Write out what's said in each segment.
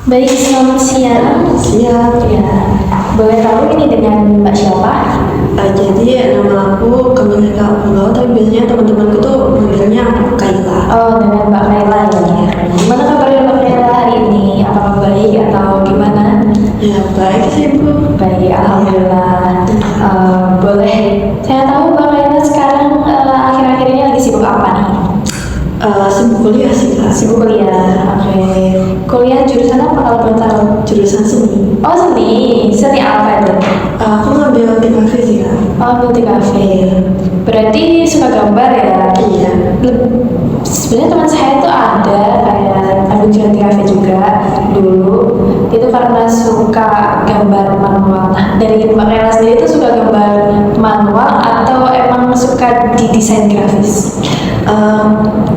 Baik, selamat siang. Siap. Ya, boleh tahu ini dengan Mbak siapa? Jadi nama aku Kemeneka Abdullah, tapi biasanya teman-temanku tuh manggilnya Kaila. Oh, dengan Mbak Kaila ya. Gimana kabarnya Mbak Kaila hari ini? Apakah baik atau gimana? Ya baik sih Bu. Baik, alhamdulillah. Boleh saya tahu Mbak Kaila sekarang akhir-akhir ini lagi sibuk apa nih? Sibuk kuliah sih Kak. Sibuk kuliah. Oke. Kuliah jurusan apa kalau boleh tahu? Jurusan seni. Oh, seni. Seni apa itu? Aku ngambil TKV sih Kak. Oh, multi cafe. Berarti suka gambar ya? Iya. Sebenarnya teman saya tuh ada kayak ambil jurusan cafe juga dulu. Itu karena suka gambar manual. Nah, dari Mbak Kayla sendiri itu suka gambar manual atau emang suka di desain grafis?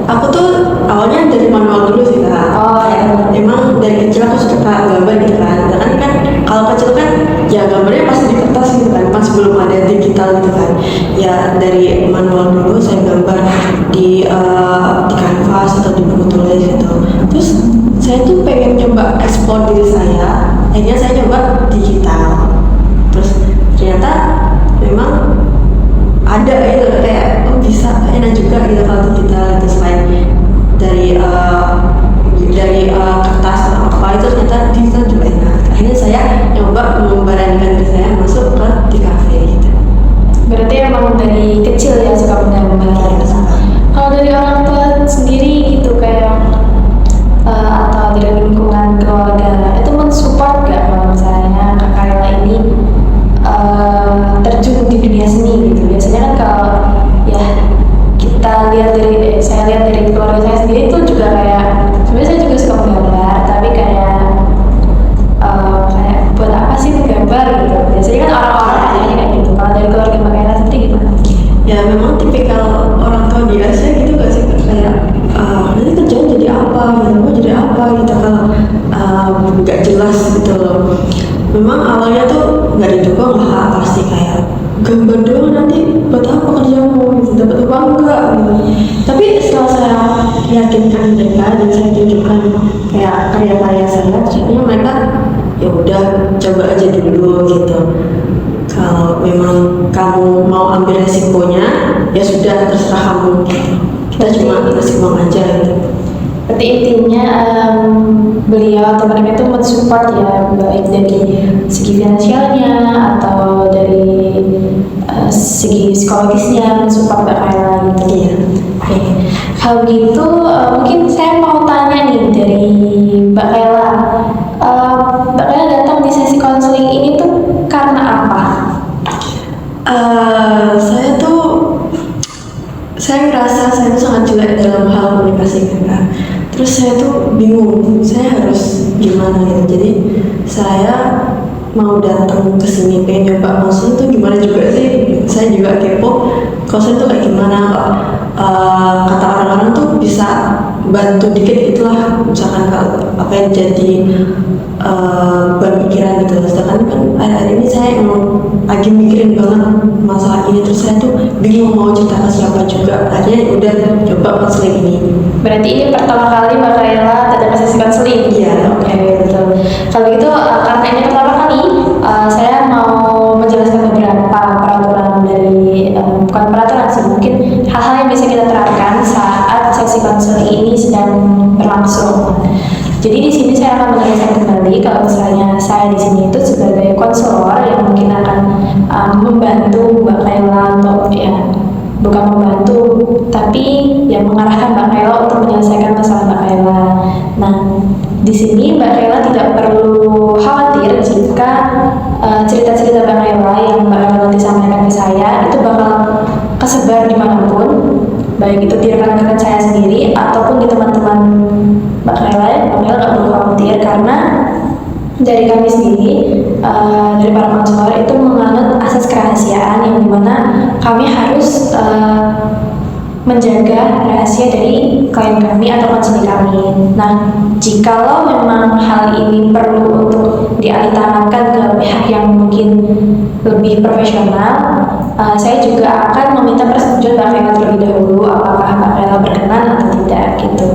Aku tuh awalnya dari manual dulu sih Kak. Oh, ya. Emang dari kecil aku suka gambar gitu kan. Kan kalau kecil kan ya gambarnya pasti di kertas gitu kan. Pas belum ada digital gitu kan. Ya dari manual dulu saya gambar di kanvas atau di buku tulis gitu. Terus saya tuh pengen coba ekspor diri saya. Akhirnya saya coba digital. Terus ternyata memang ada gitu kayak bisa enak juga gitu kalau digital itu selain dari kertas atau apa itu ternyata digital juga enak. Akhirnya saya coba memberanikan diri saya masuk di kafe gitu. Berarti emang dari kecil ya suka menggambar. Kalau dari orang tua sendiri gitu kayak atau dari lingkungan keluarga itu mensupport gak kalau misalnya Kak Kayla ini terjun di dunia seni gitu? Biasanya kan kalau ya kita lihat saya lihat dari keluarga saya sendiri itu juga kayak sebenarnya saya juga suka menggambar tapi kayak kayak buat apa sih menggambar gitu? Biasanya kan orang-orang kayaknya kayak gitu. Kalau dari keluarga Mbak Kayla sendiri gimana? Ya memang tipikal orang tua di Asia gitu gak sih kayak nanti kerjaan jadi apa gitu, mau jadi apa gitu kalau nggak jelas gitu loh. Memang awalnya tuh nggak didukung lah pasti kayak gambar doang nanti buat apa kerjamu gitu, dapat uang enggak gitu. Tapi setelah saya yakinkan mereka dan saya tunjukkan kayak karya-karya saya, jadinya mereka ya udah coba aja dulu gitu. Kalau memang kamu mau ambil resikonya, ya sudah terserah kamu gitu. Kita cuma kasih uang aja gitu. Berarti intinya beliau atau mereka itu mensupport ya baik dari segi finansialnya atau dari segi psikologisnya mensupport Mbak Kayla gitu ya. Oke, kalau gitu mungkin saya mau tanya nih dari Mbak Kayla. Mbak Kayla datang di sesi konseling ini tuh karena apa? Saya ngerasa saya tuh sangat jelek dalam hal komunikasi kan. Terus saya tuh bingung, saya harus gimana gitu. Jadi saya mau datang ke sini pengen nyoba konseling tuh gimana juga sih. Saya juga kepo konseling tuh kayak gimana kok. Kata orang-orang tuh bisa bantu dikit itulah, misalkan kalau apa yang jadi beban pikiran gitu. Sedangkan kan hari ini saya emang lagi mikirin banget masalah ini, terus saya tuh bingung mau cerita ke siapa juga. Akhirnya udah coba konseling ini. Berarti ini pertama kali Mbak Kayla datang ke sesi konseling? Iya. Oke, betul. Kalau gitu karena ini pertama kali, saya mau menjelaskan beberapa peraturan dari bukan peraturan sih, mungkin hal-hal yang bisa kita terapkan saat sesi konseling ini sedang berlangsung. Jadi di sini saya akan menjelaskan kembali kalau misalnya saya di sini itu sebagai konselor yang mungkin akan membantu Mbak Kayla untuk ya bukan membantu tapi yang mengarahkan Mbak Kayla untuk menyelesaikan masalah Mbak Kayla. Nah, di sini Mbak Kayla tidak perlu khawatir jika cerita-cerita Mbak Kayla yang Mbak Kayla nanti sampaikan ke saya itu bakal kesebar dimanapun, baik itu di rekan-rekan saya sendiri ataupun di teman-teman Mbak Kayla. Mbak Kayla nggak perlu khawatir karena dari kami sendiri, dari para konselor itu menganut asas kerahasiaan yang dimana kami harus menjaga rahasia dari klien kami atau konseling kami. Nah, jikalau memang hal ini perlu untuk dialihkankan ke pihak yang mungkin lebih profesional, saya juga akan meminta persetujuan Mbak Kayla terlebih dahulu apakah Mbak Kayla berkenan atau tidak gitu.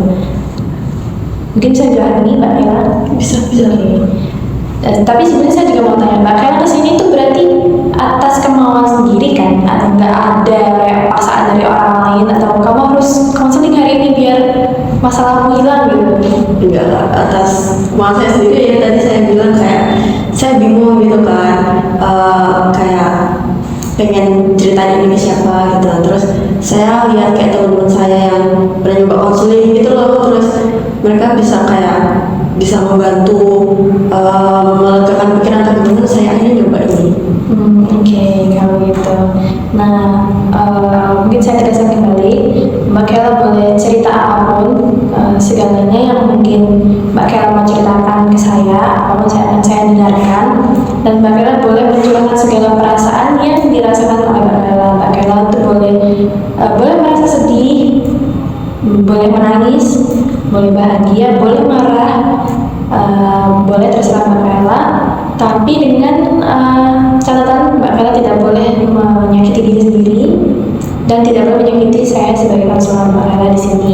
Mungkin saya jawab ini Mbak Kayla. Bisa Tapi sebenarnya saya juga mau tanya Mbak, karena kesini tuh berarti atas kemauan sendiri kan, atau nggak ada kayak paksaan dari orang lain, atau kamu harus konseling hari ini biar masalahmu hilang gitu? Enggak lah, atas mau saya sendiri ya. Tadi saya bilang kayak saya bingung gitu kan. Kayak pengen ceritain ini ke siapa gitu. Terus saya lihat kayak teman-teman saya yang pernah nyoba konseling gitu loh. Terus mereka bisa kayak bisa membantu melegakan pikiran teman-teman. Saya akhirnya nyoba ini. Oke, kalau gitu. Nah, mungkin saya tegaskan kembali, Mbak Kela boleh cerita apapun, segalanya yang mungkin Mbak Kela mau ceritakan ke saya, apapun akan saya dengarkan. Dan Mbak Kela boleh mencurahkan segala perasaan yang dirasakan oleh Mbak Kela. Mbak Kela itu boleh merasa sedih, boleh menangis, boleh bahagia, boleh marah, boleh terserah Mbak Kela. Tapi dengan catatan Mbak Kela tidak boleh menyakiti diri sendiri dan tidak boleh menyakiti saya sebagai konselor Mbak Kela di sini.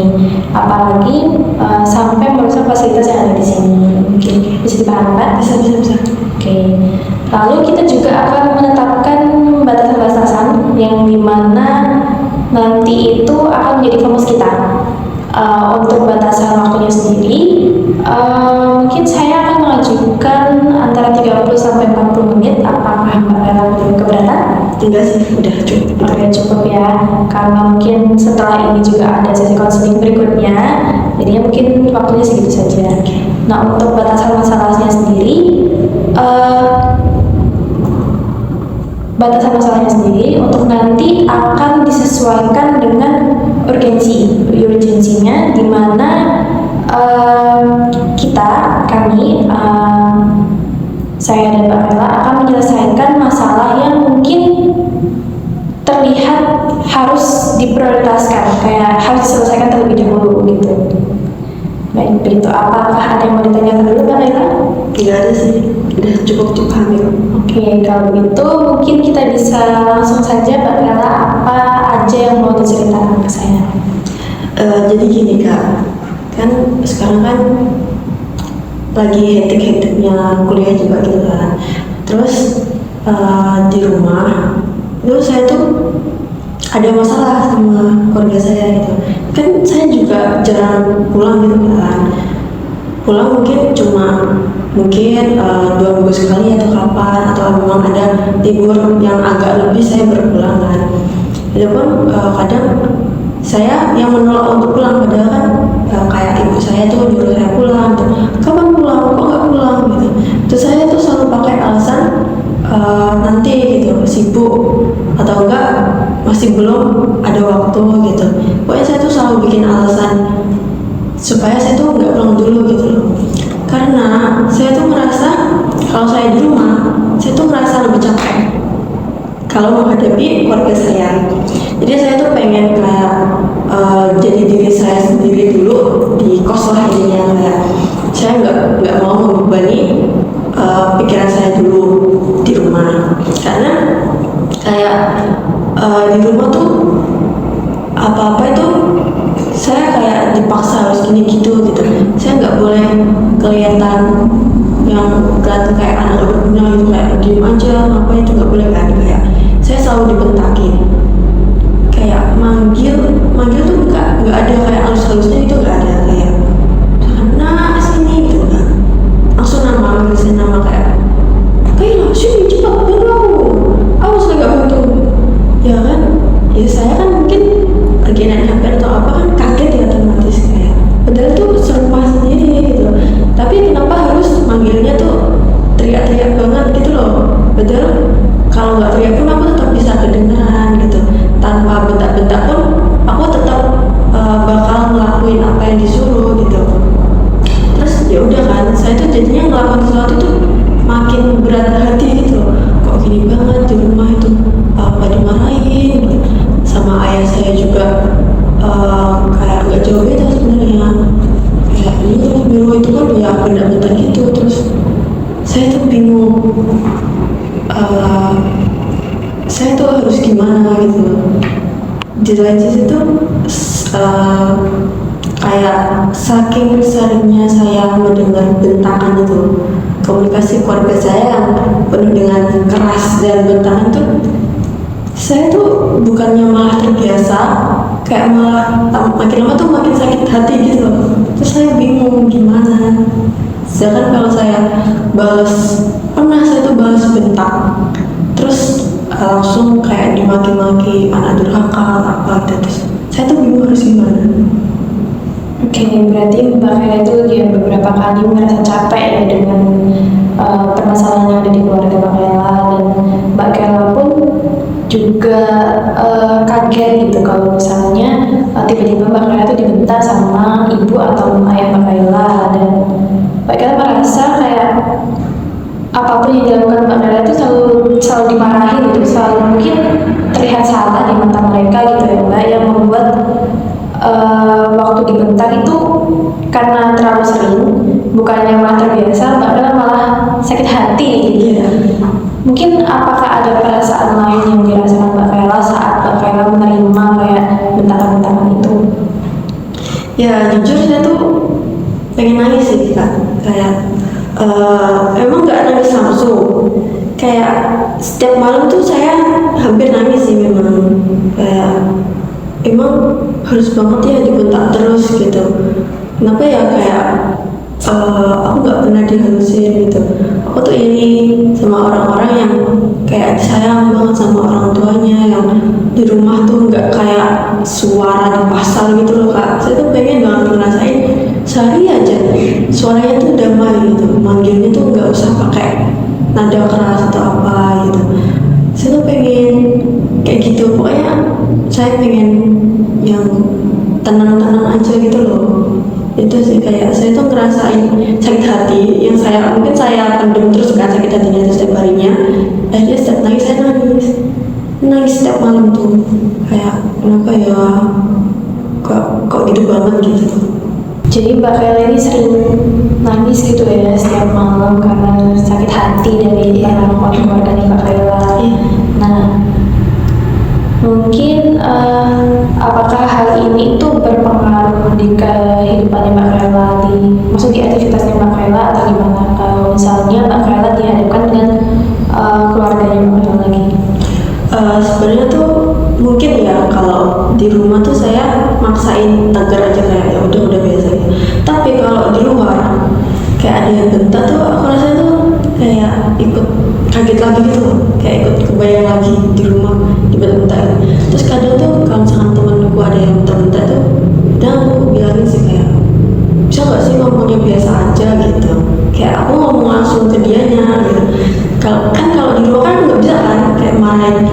Apalagi sampai merusak fasilitas yang ada di sini. Mungkin bisa dipahami Mbak? Bisa. Oke. Lalu kita juga akan menetapkan batasan-batasan yang dimana nanti itu akan menjadi fokus kita. Untuk batasan waktunya sendiri, mungkin saya akan mengajukan antara 30 sampai 40 menit. Apakah Mbak Kela keberatan? Enggak sih, udah cukup. Oke, cukup ya, karena mungkin setelah ini juga ada sesi konseling berikutnya, jadinya mungkin waktunya segitu saja. Nah, untuk batasan masalahnya sendiri, untuk nanti akan disesuaikan dengan urgensinya, di mana saya dan Mbak Kela akan menyelesaikan masalah yang mungkin terlihat harus diprioritaskan, kayak harus diselesaikan terlebih dahulu gitu. Baik, begitu. Apakah ada yang mau ditanyakan dulu Mbak Kela? Tidak ada sih, udah cukup paham ya. Oke, kalau begitu mungkin kita bisa langsung saja Mbak Kela, apa aja yang mau diceritakan ke saya? Jadi gini Kak, kan sekarang kan lagi hektik-hektiknya kuliah juga gitu kan. Terus di rumah itu saya tuh ada masalah sama keluarga saya gitu. Kan saya juga jarang pulang gitu kan. Pulang mungkin cuma 2 minggu sekali atau kapan, atau memang ada libur yang agak lebih saya berpulang kan. Itu pun kadang saya yang menolak untuk pulang, padahal kan kayak ibu saya tuh nyuruh saya pulang tuh, kapan pulang, kok nggak pulang gitu. Terus saya tuh selalu pakai alasan nanti gitu, sibuk atau enggak masih belum ada waktu gitu. Pokoknya saya tuh selalu bikin alasan supaya saya tuh nggak pulang dulu gitu loh. Karena saya tuh merasa kalau saya di rumah, saya tuh merasa lebih capek kalau menghadapi keluarga saya. Jadi saya tuh pengen kayak jadi diri saya sendiri dulu di kos lah ininya, kayak saya nggak mau membebani pikiran saya dulu di rumah. Karena kayak di rumah tuh apa-apa itu saya kayak dipaksa harus gini gitu. Saya nggak boleh kelihatan kayak anak gak berguna gitu, kayak diem aja ngapain, itu nggak boleh kan. Kayak saya selalu dibentakin, kayak manggil tuh nggak ada kayak halus-halusnya, itu nggak ada, kayak nah sini gitu kan, langsung manggil saya nama, kayak sini cepat bantu, awas nggak bantu ya kan. Ya saya kan mungkin lagi naik HP atau apa kan kaget ya, otomatis kayak padahal tuh serumah sendiri gitu. Tapi kenapa harus manggilnya tuh teriak-teriak banget gitu loh, padahal kalau nggak teriak pun aku tetap bisa kedengeran gitu, tanpa bentak-bentak pun aku tetap bakal ngelakuin apa yang disuruh gitu. Terus ya udah kan, saya tuh jadinya ngelakuin sesuatu tuh makin berat hati gitu loh. Kok gini banget di rumah itu, apa dimarahin gitu. Sama ayah saya juga kayak nggak jauh beda sebenarnya, kayak ini biru itu kan ya benda-benda gitu. Terus saya tuh bingung, saya tuh harus gimana gitu. Di lain sisi tuh kayak saking seringnya saya mendengar bentakan itu, komunikasi keluarga saya yang penuh dengan keras dan bentangan tuh, saya tuh bukannya malah terbiasa, kayak malah makin lama tuh makin sakit hati gitu loh. Terus saya bingung gimana. Sedangkan kalau saya pernah saya tuh balas bentak, terus langsung kayak dimaki-maki anak durhaka apa gitu. Terus saya tuh bingung harus gimana. Oke, berarti Mbak Kayla itu dia beberapa kali merasa capek ya dengan permasalahan yang ada di keluarga Mbak Kayla, dan Mbak Kayla pun juga kaget gitu kalau misalnya tiba-tiba Mbak Kayla itu dibentak sama ibu atau ayah Mbak Kayla, dan Mbak Kayla merasa kayak apapun yang dilakukan Mbak Kayla itu selalu dimarahi gitu, selalu mungkin terlihat salah di mata mereka gitu ya Mbak, yang membuat waktu dibentak itu karena terlalu sering, bukannya malah terbiasa, Mbak Kayla malah sakit hati gitu. Mungkin apakah ada perasaan lain yang dirasakan Mbak Kayla saat Mbak Kayla menerima kayak bentakan-bentakan itu? Ya jujur saya tuh pengen nangis sih Kak, kayak emang nggak nangis langsung, kayak setiap malam tuh saya hampir nangis sih memang, kayak emang harus banget ya dibentak terus gitu. Kenapa ya, kayak aku nggak pernah dihalusin gitu. Aku tuh ini sama orang-orang yang kayak sayang banget sama orang tuanya, yang di rumah tuh nggak kayak suara di pasar gitu loh Kak. Saya tuh pengen banget ngerasain sehari aja suaranya tuh damai gitu, manggilnya tuh nggak usah pakai nada keras atau apa gitu. Saya tuh pengen kayak gitu, pokoknya saya pengen yang tenang-tenang aja gitu loh. Itu sih, kayak saya tuh ngerasain sakit hati yang mungkin saya pendem terus kan sakit hatinya itu setiap harinya. Akhirnya setiap nangis saya nangis setiap malam tuh, kayak kenapa ya kok gitu banget gitu. Jadi Mbak Kayla ini sering nangis gitu ya setiap malam karena sakit hati dari keluarga Mbak Kayla. Nah, mungkin apakah hal ini itu berpengaruh di kehidupannya Mbak Kayla, maksud di aktivitasnya Mbak Kayla, atau gimana kalau misalnya Mbak Kayla dihadapkan dengan keluarganya Mbak Kayla lagi? Sebenarnya tuh mungkin ya kalau di rumah tuh saya maksain tegar aja, kayak ya udah biasa gitu. Tapi kalau di luar kayak ada yang bentak tuh, aku rasanya tuh kayak ikut kaget lagi gitu loh, kayak ikut kebayang lagi di rumah dibentak. Terus kadang tuh kalau misalkan temanku ada yang bentak tuh, udah aku bilangin sih kayak, bisa nggak sih ngomongnya biasa aja gitu, kayak aku ngomong langsung ke dianya gitu. Kalau di luar kan nggak bisa kan, kayak marahin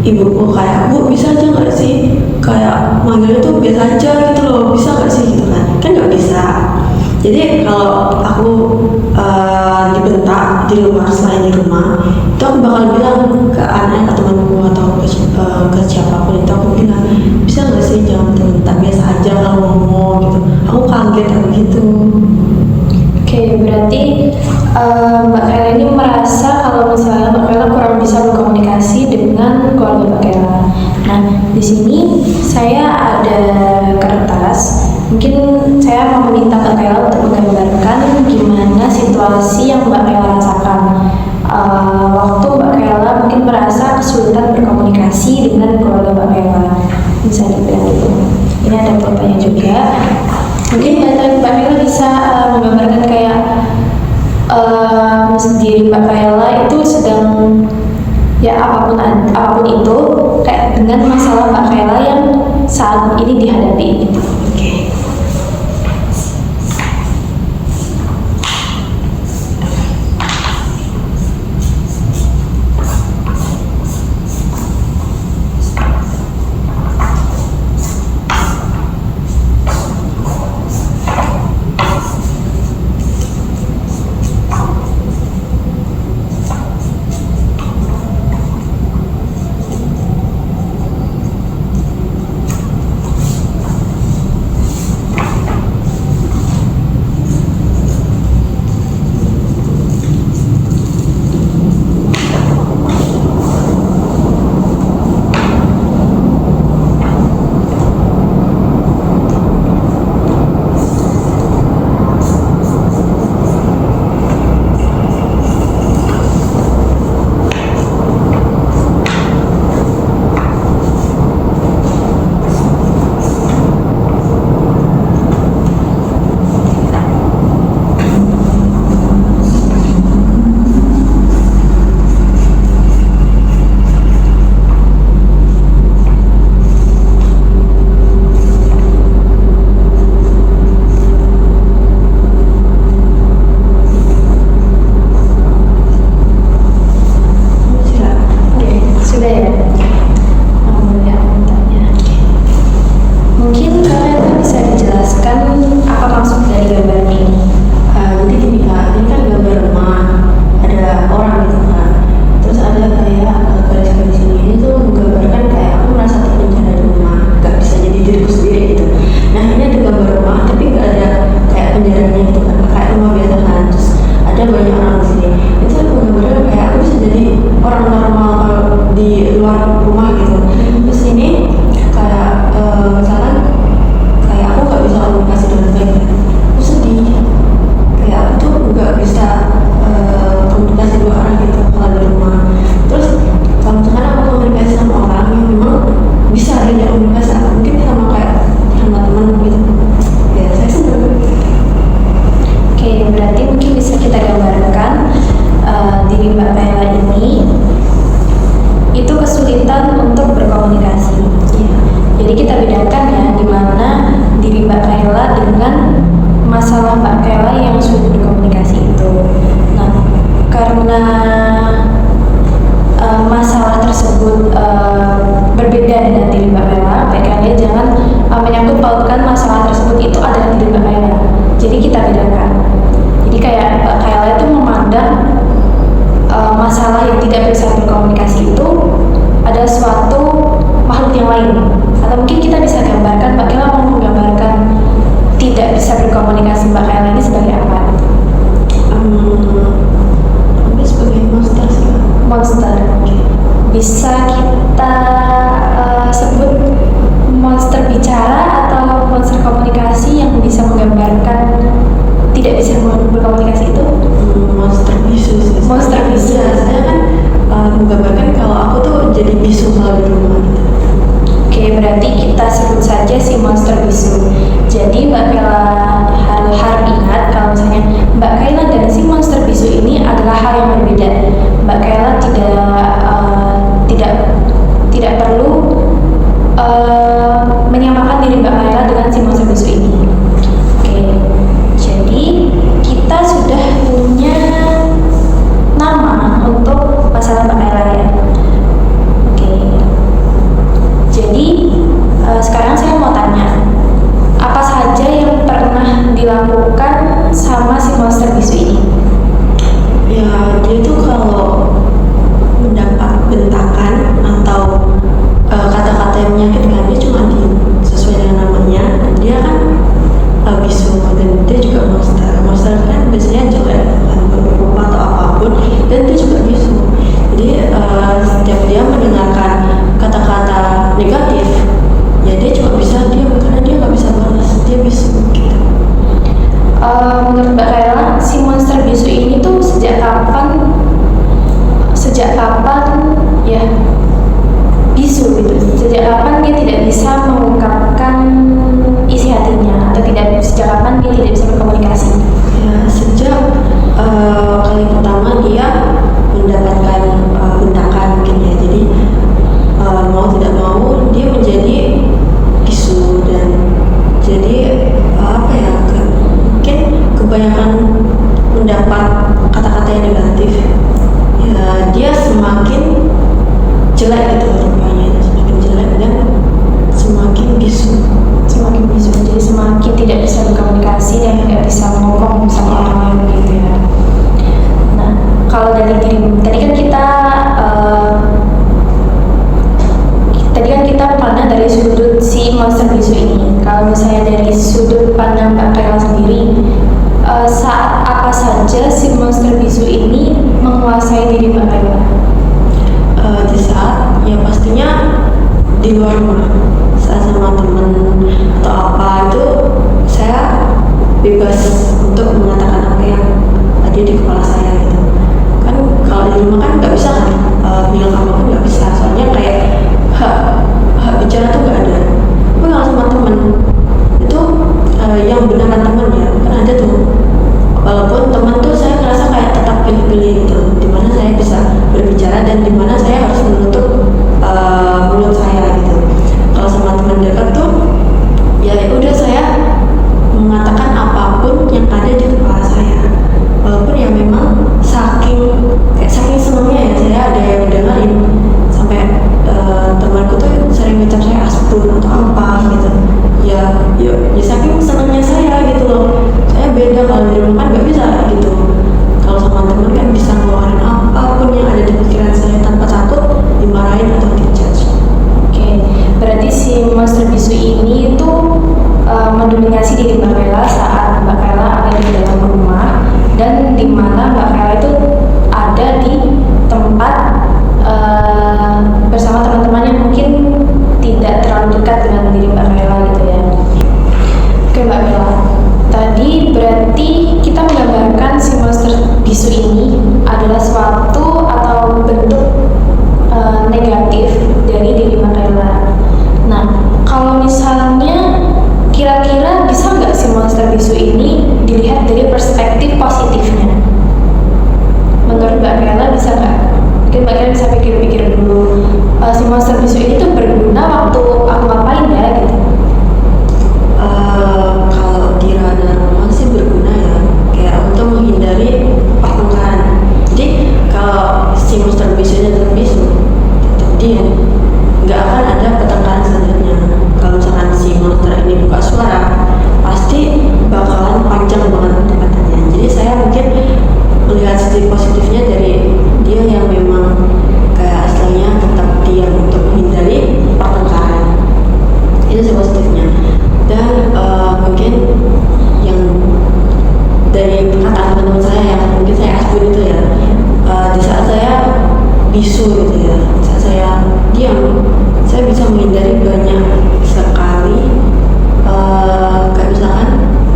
ibuku kayak, bu bisa aja nggak sih kayak manggilnya tuh biasa aja gitu loh, bisa nggak sih gitu kan nggak bisa. Jadi kalau aku dibentak di luar selain di rumah, itu aku bakal bilang ke anak, ke temanku atau ke siapapun itu, aku bilang bisa nggak sih jangan bentak, biasa aja kalau ngomong gitu. Aku kaget aku gitu. Oke, berarti Mbak Kayla ini merasa kalau misalnya Mbak Kayla kurang bisa berkomunikasi dengan keluarga Mbak Kayla. Nah, di sini saya ada kertas. Mungkin saya mau meminta Mbak Kayla untuk menggambarkan gimana situasi yang Mbak Kayla rasakan waktu Mbak Kayla mungkin merasa kesulitan berkomunikasi dengan keluarga Mbak Kayla. Bisa dibilang gitu. Ini ada fotonya juga. Mungkin Mbak Kayla bisa menggambarkan kayak diri Mbak Kayla itu sedang ya apapun itu kayak dengan masalah Mbak Kayla yang saat ini dihadapi gitu. Oke. ada banyak orang di sini. Itu benar-benar kayak aku bisa jadi orang normal kalau di luar rumah gitu. Terus ini kayak misalkan kayak aku nggak bisa komunikasi dengan baik, aku sedih. Kayak aku tuh nggak bisa komunikasi dua arah gitu kalau di rumah. Terus kalau misalkan aku komunikasi sama orang yang memang bisa diajak komunikasi, mungkin sama kayak sama teman gitu, ya saya senang. Oke, berarti mungkin bisa kita gambarkan diri Mbak Kaila ini itu kesulitan untuk berkomunikasi. Iya. Jadi kita bedakan ya di mana diri Mbak Kaila dengan masalah Mbak Kaila yang sulit berkomunikasi itu. Nah, karena masalah tersebut berbeda dengan diri Mbak Kaila, Mbak Kaila jangan menyangkut pautkan masalah tersebut itu adalah diri Mbak Kaila. Jadi kita bedakan. Jadi kayak Mbak Kaila itu memandang masalah yang tidak bisa berkomunikasi itu ada suatu makhluk yang lain. Atau mungkin kita bisa gambarkan, Mbak Kaila mau menggambarkan tidak bisa berkomunikasi Mbak Kaila ini sebagai apa? Mungkin sebagai mana Mbak Kayla itu ada di tempat bersama teman-teman yang mungkin tidak terlalu dekat dengan diri Mbak Kayla gitu ya. Oke Mbak Kayla, tadi berarti kita menggambarkan si monster bisu ini adalah suatu atau bentuk negatif dari diri Mbak Kayla. Nah, kalau misalnya kira-kira bisa nggak si monster bisu ini dilihat dari perspektif positifnya? Menurut Mbak Kayla bisa nggak? Mungkin Mbak Kayla bisa pikir-pikir dulu, si monster bisu ini tuh berguna waktu aku ngapain ya gitu. Kalau di ranah rumah sih berguna ya, kayak untuk menghindari pertengkaran. Jadi kalau si monster bisunya terbisu, dia nggak akan ada pertengkaran selanjutnya. Kalau misalkan si monster ini buka suara, pasti bakalan panjang banget perdebatannya. Jadi saya mungkin melihat sisi positifnya dari dia yang memang kayak aslinya tetap diam untuk menghindari pertengkaran. Itu sih positifnya. Dan mungkin yang dari perkataan teman-teman saya yang mungkin saya asbun itu ya, di saat saya bisu gitu ya, saat saya diam, saya bisa menghindari banyak sekali kayak misalkan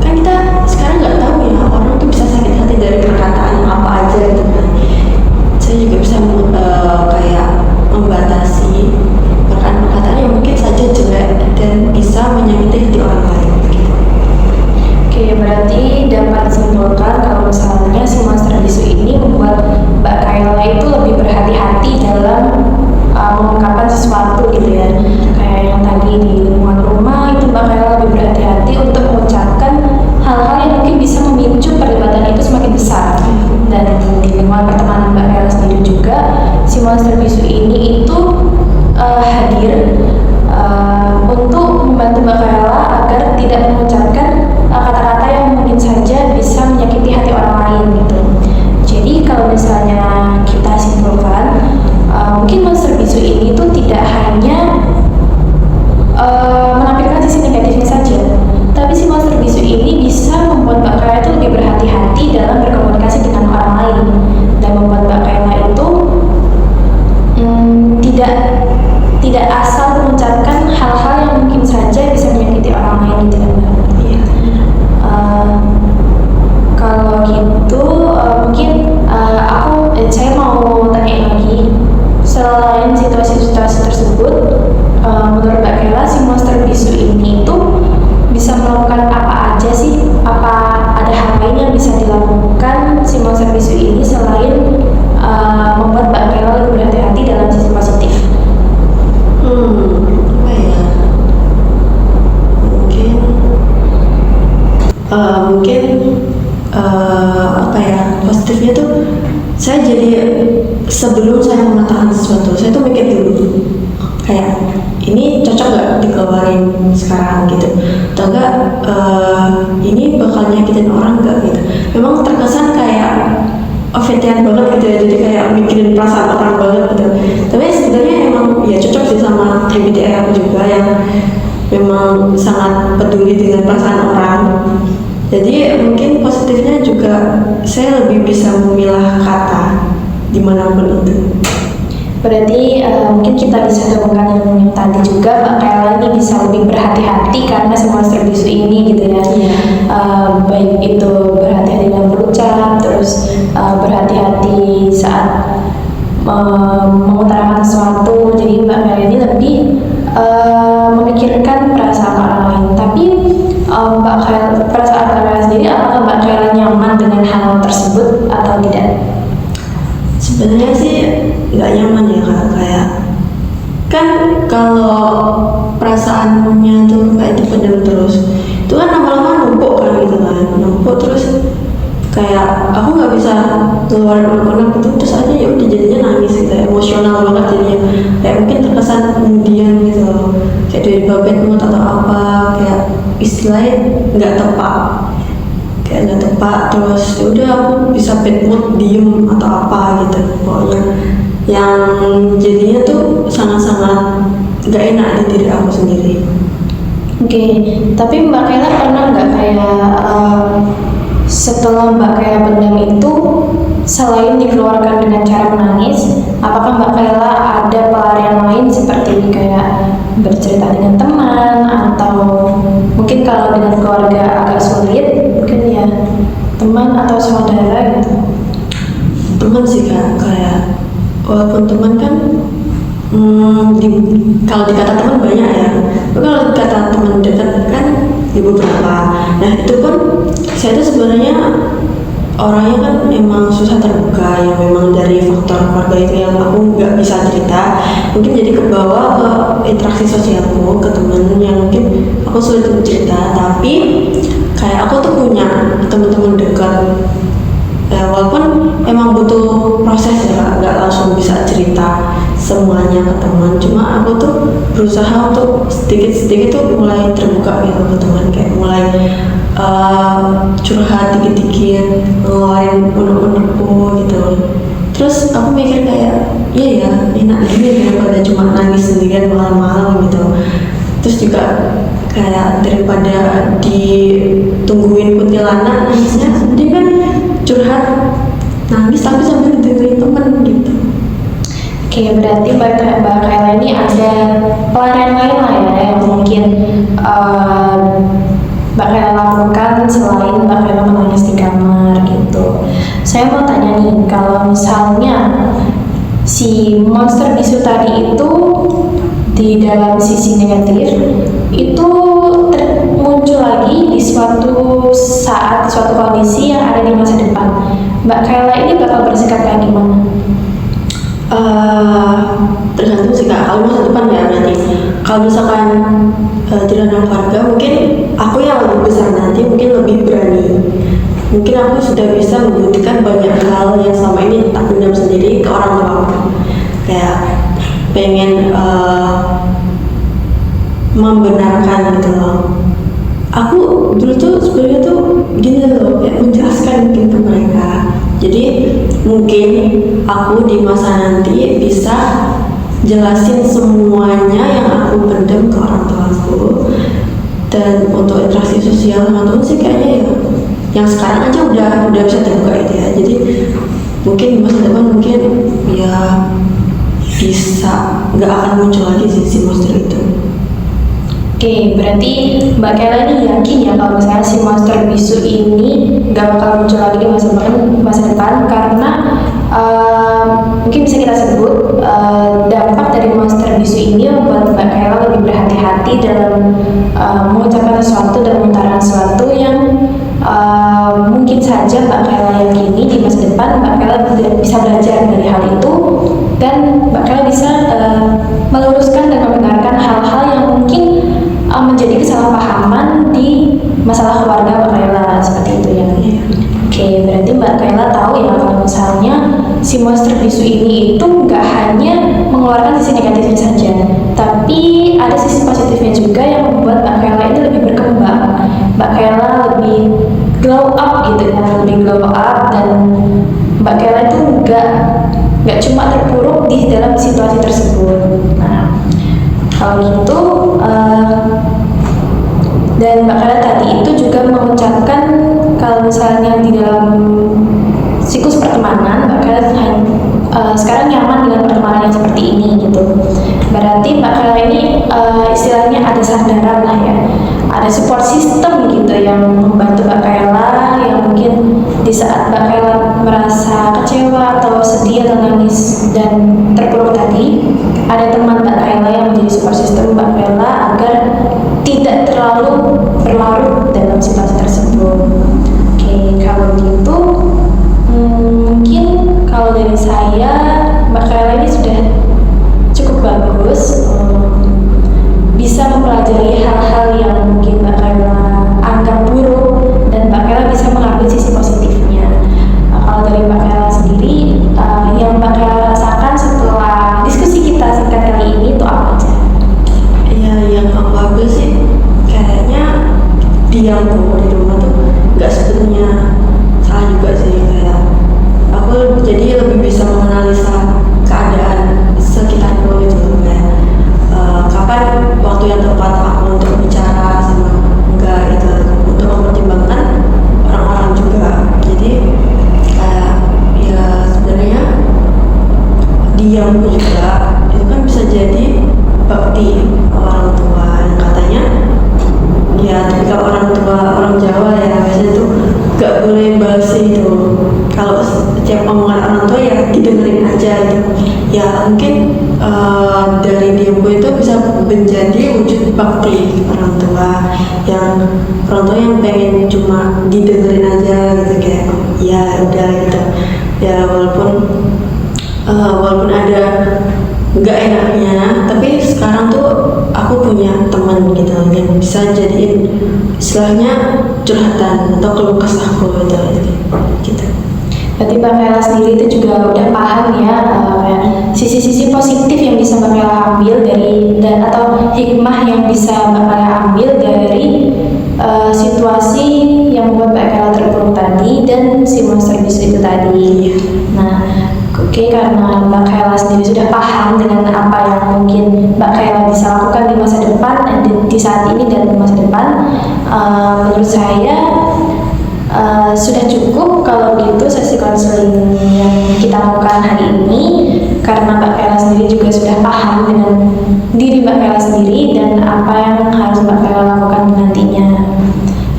kan kita sekarang nggak tahu ya orang tuh bisa sakit hati dari perkataan apa aja gitu kan. Saya juga bisa kayak membatasi perkataan-perkataan yang mungkin saja jelek dan bisa menyakiti hati orang lain gitu. Oke, berarti dapat disimpulkan kalau misalnya si monster bisu ini membuat Mbak Kayla itu lebih berhati-hati dalam mengungkapkan sesuatu gitu ya. Kayak yang tadi di lingkungan rumah itu Mbak Kayla lebih berhati-hati untuk mengucapkan hal-hal yang mungkin bisa memicu perdebatan itu semakin besar. Dan di lingkungan pertemanan Mbak Kayla sendiri juga, si monster bisu ini itu hadir untuk membantu Mbak Kayla agar tidak mengucapkan kata-kata yang mungkin saja bisa menyakiti hati orang lain gitu. Jadi kalau misalnya kita simpulkan, mungkin monster bisu ini tuh tidak hanya menampilkan sisi negatifnya saja, tapi si monster bisu ini bisa membuat Mbak Kayla itu lebih berhati-hati dalam berkomunikasi dengan orang lain dan membuat Mbak Kayla itu tidak asal mengucapkan hal-hal yang mungkin saja bisa menyakiti orang lain gitu kan Mbak. Iya. Kalau gitu mungkin saya mau tanya lagi, selain situasi-situasi tersebut, menurut Mbak Kayla si monster bisu ini itu bisa melakukan apa aja sih? Apa ada hal lain yang bisa dilakukan si monster bisu ini selain membuat Mbak Kayla lebih berhati-hati dalam sisi positif? Apa ya? Mungkin apa ya, positifnya tuh saya jadi sebelum saya mengatakan sesuatu, saya tuh mikir dulu kayak ini cocok nggak dikeluarin sekarang gitu, atau enggak ini bakal nyakitin orang nggak gitu. Memang terkesan kayak overthinking banget gitu ya, jadi kayak mikirin perasaan orang banget gitu. Tapi sebenarnya emang ya cocok sih sama MBTI aku juga yang memang sangat peduli dengan perasaan orang. Jadi mungkin positifnya juga saya lebih bisa memilah kata dimanapun itu. Berarti mungkin kita bisa gabungkan yang tadi juga Mbak Kayla ini bisa lebih berhati-hati karena si monster bisu ini gitu ya. Baik itu berhati-hati dalam berucap, terus berhati-hati saat mengutarakan sesuatu. Jadi Mbak Kayla ini lebih memikirkan perasaan orang lain. Tapi Mbak Kayla, perasaan Mbak Kayla sendiri, apakah Mbak Kayla nyaman dengan hal tersebut atau tidak? Sebenarnya sih nggak nyaman ya Kak, kayak kan kalau perasaannya tuh kayak dipendam terus, itu kan lama-lama numpuk kan gitu kan, numpuk terus kayak aku nggak bisa keluarin unek-unek gitu, terus aja ya udah jadinya nangis gitu, emosional banget jadinya, kayak mungkin terkesan kemudian gitu loh, kayak dari bad mood atau apa, kayak istilahnya nggak tepat, terus ya udah aku bisa bad mood, diem atau apa gitu, pokoknya yang jadinya tuh sangat-sangat nggak enak di diri aku sendiri. Oke, tapi Mbak Kayla pernah nggak kayak setelah Mbak Kayla pendam itu, selain dikeluarkan dengan cara menangis, apakah Mbak Kayla ada pelarian lain seperti kayak bercerita dengan teman, atau mungkin kalau dengan keluarga agak sulit, mungkin ya teman atau saudara gitu? Teman sih Kak, kayak walaupun teman kan kalau dikata teman banyak ya, tapi kalau dikata teman dekat kan di beberapa. Nah itu pun saya tuh sebenarnya orangnya kan memang susah terbuka, yang memang dari faktor keluarga itu yang aku nggak bisa cerita, mungkin jadi kebawa ke interaksi sosialku, ke temen yang mungkin aku sulit untuk cerita. Tapi kayak aku tuh punya teman-teman dekat ya, walaupun emang butuh proses ya, nggak langsung bisa cerita semuanya ke teman. Cuma aku tuh berusaha untuk sedikit-sedikit tuh mulai terbuka gitu ke teman, kayak mulai curhat dikit-dikit, ngeluarin unek-unekku gitu. Terus aku mikir kayak, iya ya, enak gini daripada cuma nangis sendirian malam-malam gitu. Terus juga kayak daripada ditungguin kuntilanak nangisnya, dia kan curhat nangis tapi sambil dengerin temen gitu. Oke, berarti Mbak Kayla ini ada pelarian lain lah ya, yang mungkin Mbak Kayla lakukan selain Mbak Kayla menangis di kamar gitu. Saya mau tanya nih, kalau misalnya si monster bisu tadi itu di dalam sisi negatif itu muncul lagi di suatu saat, suatu kondisi yang ada di masa depan, Mbak Kayla ini bakal bersikap kayak gimana? Tergantung sih Kak, kalau masa depan ya berarti. Kalau misalkan di dalam keluarga, mungkin aku yang lebih besar nanti mungkin lebih berani. Mungkin aku sudah bisa membuktikan banyak hal yang selama ini tak pendam sendiri ke orang tua aku. Kayak pengen membenarkan gitu loh. Aku dulu tuh sebenarnya tuh gini loh, kayak menjelaskan mungkin ke mereka. Jadi mungkin aku di masa nanti bisa jelasin semuanya yang aku pendam ke orang tuaku. Dan untuk interaksi sosial sama teman sih kayaknya ya, yang sekarang aja udah bisa terbuka itu ya. Jadi mungkin di masa depan mungkin ya bisa nggak akan muncul lagi si monster itu. Oke, berarti Mbak Kayla ini yakin ya kalau misalnya si monster bisu ini gak bakal muncul lagi di masa depan karena mungkin bisa kita sebut dampak dari monster bisu ini membuat Mbak Kayla lebih berhati-hati dalam mengucapkan sesuatu dan mengutarakan sesuatu yang mungkin saja Mbak Kayla yakini di masa depan Mbak Kayla bisa belajar dari hal itu dan Mbak Kayla bisa meluruskan dan membenarkan hal-hal yang mungkin menjadi kesalahpahaman di masalah keluarga Mbak Kayla, seperti itu ya. Oke, berarti Mbak Kayla tahu ya kalau misalnya si monster bisu ini itu nggak hanya mengeluarkan sisi negatifnya saja, tapi ada sisi positifnya juga yang membuat Mbak Kayla ini lebih berkembang. Mbak Kayla lebih glow up gitu ya, lebih glow up, dan Mbak Kayla itu nggak cuma terpuruk di dalam situasi tersebut. Nah, kalau gitu dan Mbak Kayla tadi itu juga mengucapkan kalau misalnya di dalam siklus pertemanan Mbak Kayla sekarang nyaman dengan pertemanan yang seperti ini gitu. Berarti Mbak Kayla ini istilahnya ada sandaran lah ya, ada support system gitu yang membantu Mbak Kayla, yang mungkin di saat Mbak Kayla merasa kecewa atau sedih atau nangis dan terpuruk tadi, ada teman Mbak Kayla yang menjadi support system Mbak Kayla agar tidak terlalu berlarut dalam situasi tersebut. Oke, kalau gitu mungkin kalau dari saya Mbak Kayla ini sudah cukup bagus, bisa mempelajari hal-hal yang mungkin Mbak Kayla anggap buruk dan Mbak Kayla bisa mengambil sisi positifnya. Kalau dari Mbak Kayla sendiri, yang Mbak Kayla rasakan setelah diam juga itu kan bisa jadi bakti orang tua. Yang katanya ya tipikal orang tua orang Jawa ya biasanya tuh gak boleh basi itu. Kalau setiap omongan orang tua ya didengerin aja gitu. Ya mungkin dari diamku itu bisa menjadi wujud bakti orang tua yang pengen cuma didengerin aja gitu, kayak ya udah gitu ya, walaupun ada nggak enaknya, tapi sekarang tuh aku punya teman gitu yang bisa jadiin istilahnya curhatan atau keluh kesahku gitu. Berarti Mbak Kayla sendiri itu juga udah paham ya kayak sisi-sisi positif yang bisa Mbak Kayla ambil atau hikmah yang bisa Mbak Kayla ambil dari situasi yang membuat Mbak Kayla terpuruk tadi dan si monster bisu itu tadi. Nah, oke, karena Mbak Kayla sendiri sudah paham dengan apa yang mungkin Mbak Kayla bisa lakukan di masa depan, di saat ini dan di masa depan, menurut saya sudah cukup kalau gitu sesi konseling yang kita lakukan hari ini, karena Mbak Kayla sendiri juga sudah paham dengan diri Mbak Kayla sendiri dan apa yang harus Mbak Kayla lakukan nantinya.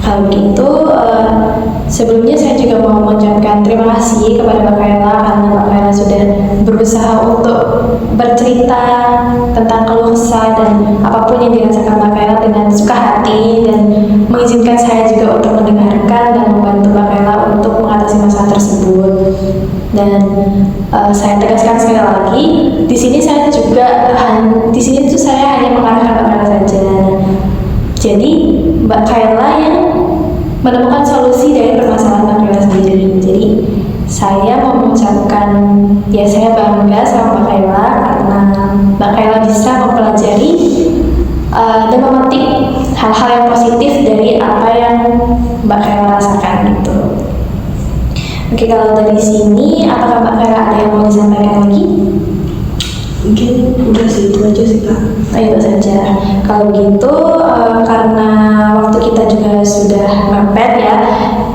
Kalau gitu, sebelumnya saya juga mau mengucapkan terima kasih kepada Mbak Kayla karena Mbak Kayla sudah berusaha untuk bercerita tentang keluh kesah dan apapun yang dirasakan Mbak Kayla dengan suka hati, dan mengizinkan saya juga untuk mendengarkan dan membantu Mbak Kayla untuk mengatasi masalah tersebut. Dan saya tegaskan sekali lagi, di sini saya tuh saya hanya mengarahkan Mbak Kayla saja. Jadi Mbak Kayla yang menemukan solusi dari permasalahan Mbak Kayla sendiri. Jadi saya mau mengucapkan ya saya bangga sama Mbak Kayla karena Mbak Kayla bisa mempelajari dan memetik hal-hal yang positif dari apa yang Mbak Kayla rasakan gitu. Oke, kalau dari sini apakah Mbak Kayla ada yang mau disampaikan lagi? Mungkin udah sih, itu aja sih Kak. Itu saja. Kalau gitu karena waktu kita juga sudah mepet ya,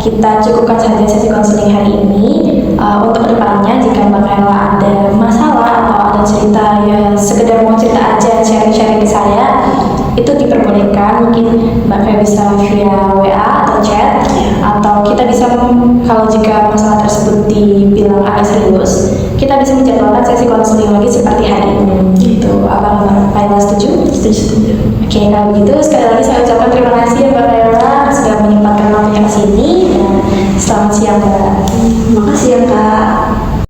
kita cukupkan saja sesi konseling hari ini. Untuk kedepannya jika Mbak Kayla ada masalah atau ada cerita ya sekedar mau cerita aja, sharing-sharing ke saya, itu diperbolehkan. Mungkin Mbak Kayla bisa via WA atau chat, atau kita bisa kalau jika masalah tersebut dibilang agak serius, kita bisa menjadwalkan sesi konseling lagi seperti hari ini gitu. Apakah Mbak Kayla setuju? Setuju. Oke, kalau begitu sekali lagi saya ucapkan terima kasih